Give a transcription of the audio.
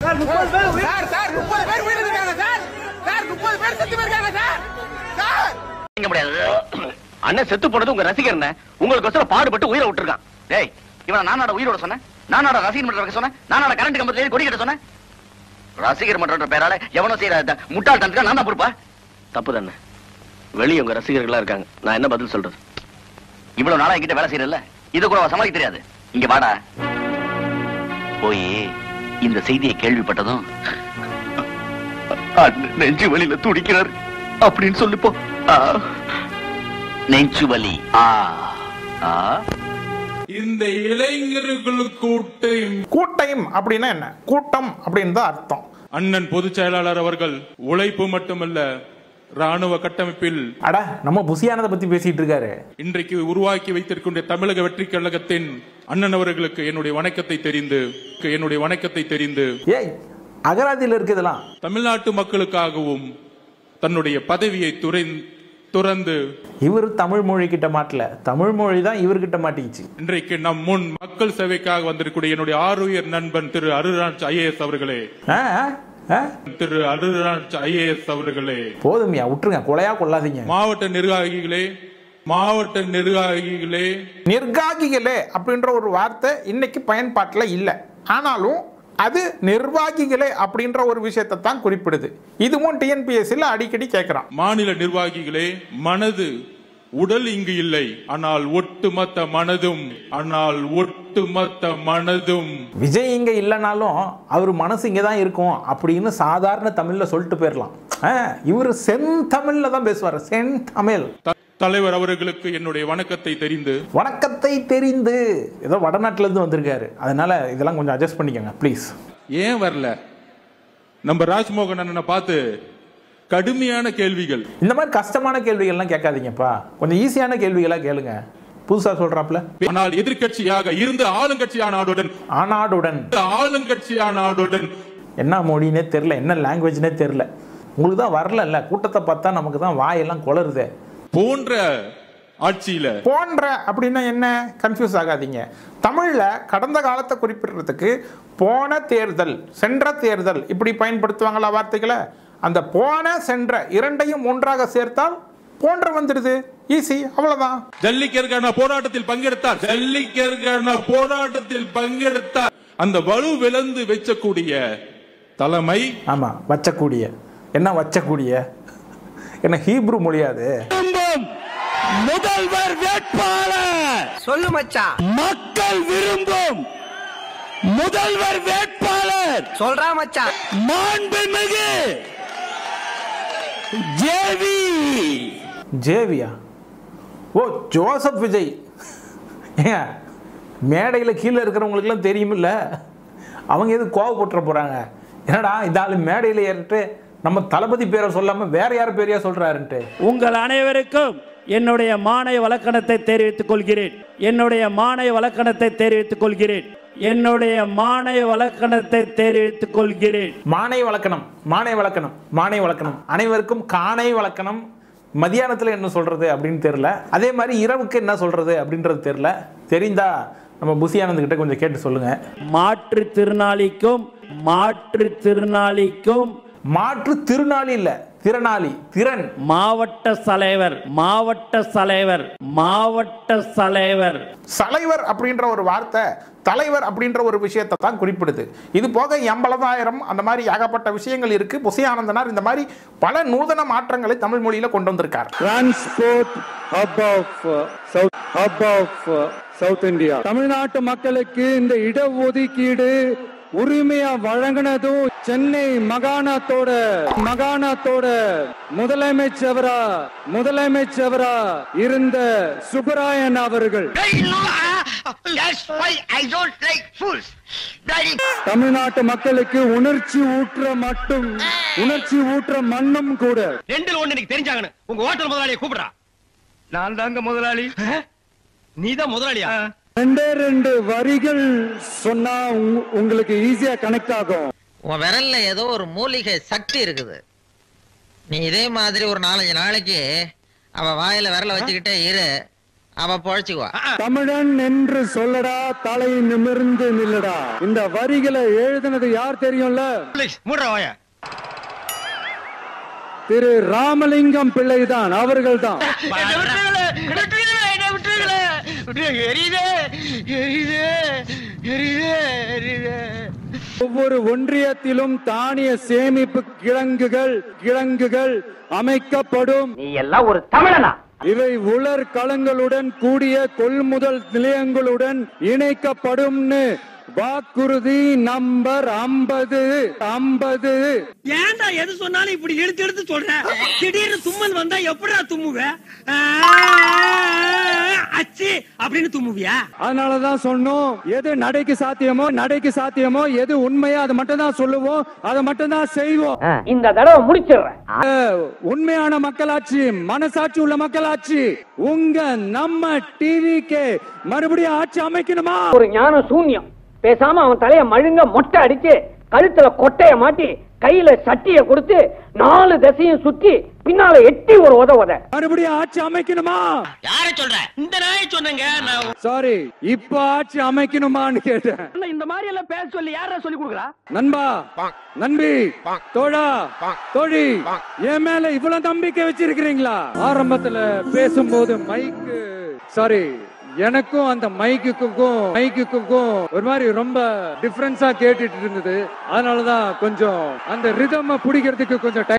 Sir 30 பேர் sir 30 பேர் உயிர் இருக்காங்க சார். சார் 30 பேர் செத்து போயிருக்காங்க சார். சார் நீங்க முடியாது. அண்ணன் செத்து போனது உங்க ரசிகர்னே. உங்களுக்கு பாடுபட்டு உயிரை விட்டுருக்கான். டேய், இவன் நானாட உயிரோட சொன்னேன், நானாட ரசிகர் மன்ற வைக்க சொன்னேன், நானாட கரண்ட் கம்பத்துல ஏறி கொடி கட்ட சொன்னேன். ரசிகர் மன்ற பேரால எவனோ செய்யற முட்டாள் தனத்துக்கு நான் தான் பொறுப்பா? தப்பு தானே. வெளியே உங்க ரசிகர்களா இருக்காங்க. நான் என்ன பதில் சொல்றது? இவ்வளவு நாளா என்கிட்ட வேலை செய்யறல, இது கூட சமாளிக்க தெரியாது. இங்க வாடா. போய் இந்த செய்தியை கேள்விப்பட்டதும் நெஞ்சு வலியில துடிக்கிறார் அப்படின்னு சொல்லிப்போ. நெஞ்சு வலி. இந்த இளைஞர்களுக்கு கூட்டம் அப்படின்னா என்ன? கூட்டம் அப்படின்னு தான் அர்த்தம். அண்ணன் பொதுச் செயலாளர் அவர்கள் உழைப்பு மட்டுமல்ல, ராணுவ கட்டமைப்பில் அட நம்ம புசியானதை பத்தி பேசிட்டு இருக்காரு. இன்றைக்கு உருவாக்கி வைத்திருக்கின்ற தமிழக வெற்றி கழகத்தின் அண்ணன் அவர்களுக்கு என்னுடைய வணக்கத்தை தெரிந்து ஏய் அகராதியில் இருக்குதெல்லாம். தமிழ்நாட்டு மக்களுக்காகவும் தன்னுடைய பதவியை துறந்து இவர் தமிழ் மொழி கிட்ட மாட்டல, தமிழ் மொழி தான் இவர்கிட்ட மாட்டிச்சு. இன்றைக்கு நம் முன் மக்கள் சேவைக்காக வந்திருக்கூடிய என்னுடைய ஆருயிர் நண்பன் திரு அருள்ராஜ் ஐஏஎஸ் அவர்களே, போதுமையா விட்டுருங்க, கொலையா கொள்ளாதீங்க. மாவட்ட நிர்வாகிகளே அப்படின்ற ஒரு வார்த்தை இன்னைக்கு பயன்பாட்டில் இல்லை. ஆனாலும் அது நிர்வாகிகளே அப்படின்ற ஒரு விஷயத்தை தான் குறிப்பிடுது. இதுவும் டிஎன்பிஎஸ்சியில் அடிக்கடி கேட்கிறான். மாநில நிர்வாகிகளே, மனது உடல் இங்கு இல்லை, ஆனால் ஒட்டுமொத்த மனதும் விஜய் இங்க இல்லைனாலும் அவர் மனசு இங்க தான் இருக்கும் அப்படின்னு சாதாரண தமிழ்ல சொல்லிட்டு போயிடலாம். இவர் செந்தமிழ்ல தான் பேசுவார். செந்தமிழ். தலைவர் அவர்களுக்கு என்னுடைய வணக்கத்தை தெரிந்து ஏதோ வடநாட்டுல இருந்து வந்திருக்காரு, அதனால இதெல்லாம் கொஞ்சம் அட்ஜஸ்ட் பண்ணிக்கோங்க ப்ளீஸ். ஏன் வரல? நம்ம ராஜ்மோகன் அண்ணனை பார்த்து கடுமையான கேள்விகள், இந்த மாதிரி கஷ்டமான கேள்விகள்லாம் கேட்காதீங்கப்பா, கொஞ்சம் ஈஸியான கேள்விகளா கேளுங்க. புதுசா சொல்றாப்ல. ஆனால் எதிர்கட்சியாக இருந்து ஆளுங்கட்சியானாடுடன் என்ன மொழினே தெரியல, என்ன லாங்குவேஜ்னே தெரியல. உங்களுக்கு தான் வரல, கூட்டத்தை பார்த்தா நமக்கு தான் வாயெல்லாம் குளருது. போன்ற அப்படின்னா என்ன? கன்ஃபியூஸ் ஆகாதீங்க. தமிழ்ல கடந்த காலத்தை குறிப்பிடுறதுக்கு போன தேர்தல், சென்ற தேர்தல் இப்படி பயன்படுத்துவாங்களா வார்த்தைகளை? அந்த போன சென்ற இரண்டையும் ஒன்றாக சேர்த்தால் போன்ற வந்துடுது. ஈஸி, அவ்வளவுதான். ஜல்லிக்கற்கான போராட்டத்தில் பங்கெடுத்தார். அந்த வலு விளந்து வச்சக்கூடிய தலைமை. ஆமா, வச்சக்கூடிய என்ன ஹீப்ரு மொழியாது? முதல்வர் வேட்பாளர் சொல்லு மச்சான். மக்கள் விரும்பும் முதல்வர் வேட்பாளர் சொல்றா மச்சான். மாண்புமிகு ஜேவியா? ஓ, ஜோசப் விஜய். மேடையில் கீழே இருக்கிறவங்களுக்குலாம் தெரியுமில்ல, அவங்க எது கோவப்பட்டுற போறாங்க? என்னடா இந்த ஆளு மேடையில் ஏறிட்டு நம்ம தளபதி பேரை சொல்லாம வேற யார் பேரையா சொல்றாருன்ட்டு. உங்கள் அனைவருக்கும் என்னுடைய மானை வழக்கணத்தை தெரிவித்துக் கொள்கிறேன். மானை வழக்கணம் அனைவருக்கும் காணை வழக்கணம். மதியானத்துல என்ன சொல்றது அப்படின்னு தெரியல. அதே மாதிரி இரவுக்கு என்ன சொல்றது அப்படின்றது தெரியல. தெரிந்தா நம்ம புசியானந்த் கிட்ட கொஞ்சம் கேட்டு சொல்லுங்க. மாற்றுத்திறனாளி இல்ல, திறனாளி. திறன். மாவட்ட தலைவர் அப்படின்ற ஒரு வார்த்தை தலைவர் அப்படின்ற ஒரு விஷயத்தை தான் குறிப்பிடுது. இது போக 80,000 அந்த மாதிரி ஏகப்பட்ட விஷயங்கள் இருக்கு. புசியானந்தனார் இந்த மாதிரி பல நூதன மாற்றங்களை தமிழ் மொழியில கொண்டு வந்திருக்கார். Transport hub of south India. தமிழ்நாட்டு மக்களுக்கு இந்த இடஒதுக்கீடு உரிமையா வழங்கினதும் சென்னை மகாணத்தோட முதலமைச்சரா இருந்த சுப்பராயன் அவர்கள். தமிழ்நாட்டு மக்களுக்கு உணர்ச்சி ஊற்ற மண்ணும் கூட. ரெண்டில் ஒண்ணு எனக்கு தெரிஞ்சாங்கன்னு உங்க ஹோட்டல் முதலாளியை கூப்பிடுறா. நான் தாங்க முதலாளி. நீதான் முதலாளியா? 2 வரிகள் சொன்னா உங்களுக்கு ஈஸியா கனெக்ட் ஆகும். உன் விரல்ல ஏதோ ஒரு மூலிகை சக்தி இருக்குது. நீ இதே மாதிரி ஒரு 4-5 நாளைக்கு அவ வாயில விரல வச்சுக்கிட்டே இரு. அவ பொழைச்சுக்குவா. தமிழன் என்று சொல்லடா, தலை நிமிர்ந்து நில்லடா. இந்த வரிகளை எழுதினது யார் தெரியும்ல? திரு ராமலிங்கம் பிள்ளைதான், அவர்கள் தான். ஒவ்வொரு ஒன்றியத்திலும் தானிய சேமிப்பு கிழங்குகள் அமைக்கப்படும். நீ எல்லாம் ஒரு தமிழனா? இவை உலர் களங்களுடன் கூடிய கொள்முதல் நிலையங்களுடன் இணைக்கப்படும். வாக்குறுதி நம்பர் 50. ஏன்டா எது சொன்னாலும் இப்படி எடுத்து சொல்ற? திடீர்னு தும்மல் வந்தா எப்படா தும்முவ? அச்சி அப்படின்னு தும்முவியா? அதனாலதான் சொன்னோம், எது நடைக்கு சாத்தியமோ எது உண்மையோ அதை மட்டும் தான் சொல்லுவோம், அதை மட்டும் தான் செய்வோம். இந்த தடவை முடிச்சிடுறேன். உண்மையான மக்களாட்சி, மனசாட்சி உள்ள மக்களாட்சி. நம்ம டிவிக்கு மறுபடியும் ஆட்சி அமைக்கணுமா? ஒரு ஞான சூன்யம். பேசாம அவன் தலைய மழுங்க மொட்டை அடிச்சு கழுத்துல கொட்டைய மாட்டி கையில சட்டிய கொடுத்து 4 திசையும் சுத்தி பின்னால எட்டி ஒரு உத மறுபடியும் ஆட்சி அமைக்கணுமா? யார சொல்ற? இந்த நாயை சொன்னங்க. சாரி, இப்ப ஆட்சி அமைக்கணுமான்னு கேட்டேன். இந்த மாதிரி எல்லாம் பேச சொல்லி யாரா சொல்லி கொடுக்குறா? நண்பா, நண்பி, தோழா, தோழி, என் மேல இவ்வளவு நம்பிக்கை வச்சிருக்கிறீங்களா? ஆரம்பத்துல பேசும்போது மைக்கு, சாரி, எனக்கும் அந்த மைக்குக்கும் ஒரு மாதிரி ரொம்ப டிஃபரன்ஸா கேட்டுட்டு இருந்தது. அதனாலதான் கொஞ்சம் அந்த ரிதம் பிடிக்கிறதுக்கு கொஞ்சம்